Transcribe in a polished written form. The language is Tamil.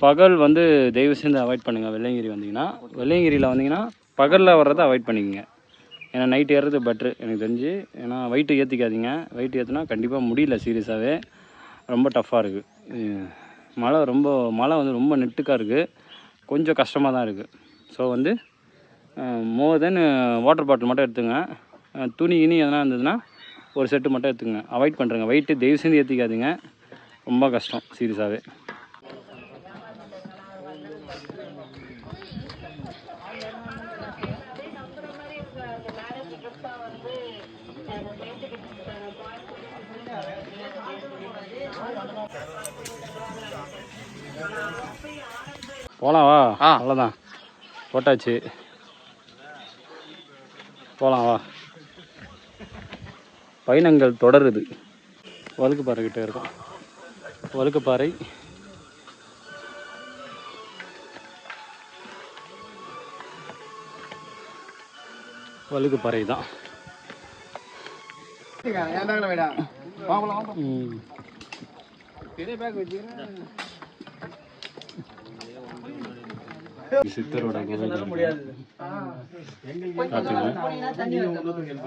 பகல் வந்து தயவு செஞ்சு அவாய்ட் பண்ணுங்கள். வெள்ளையங்கிரி வந்தீங்கன்னா, வெள்ளையங்கிரியில் வந்தீங்கன்னா பகலில் வர்றதை அவாய்ட் பண்ணிக்கோங்க. ஏன்னா நைட்டு ஏறுறது பெட்ரு எனக்கு தெரிஞ்சு. ஏன்னா வெயிட்டு ஏற்றிக்காதீங்க. வெயிட் ஏற்றுனா கண்டிப்பாக முடியல, சீரியஸாகவே ரொம்ப டஃப்பாக இருக்குது. மழை வந்து ரொம்ப நெட்டுக்காக இருக்குது, கொஞ்சம் கஷ்டமாக தான் இருக்குது. ஸோ வந்து மோர் தென் வாட்டர் பாட்டில் மட்டும் எடுத்துங்க. துணி எதனா இருந்ததுன்னா ஒரு செட்டு மட்டும் எடுத்துங்க. அவாய்ட் பண்ணுறேங்க. வெயிட்டு தயவு செஞ்சு ஏற்றிக்காதீங்க, ரொம்ப கஷ்டம் சீரியஸாகவே. போகலாம் வா. அவ்வளோதான், போட்டாச்சு, போகலாம் வா. பயணங்கள் தொடருது. வழுக்குப்பாறை கிட்டே இருக்கும். வழுக்குப்பாறை வழுக்குப்பாறை தான். சித்தரோட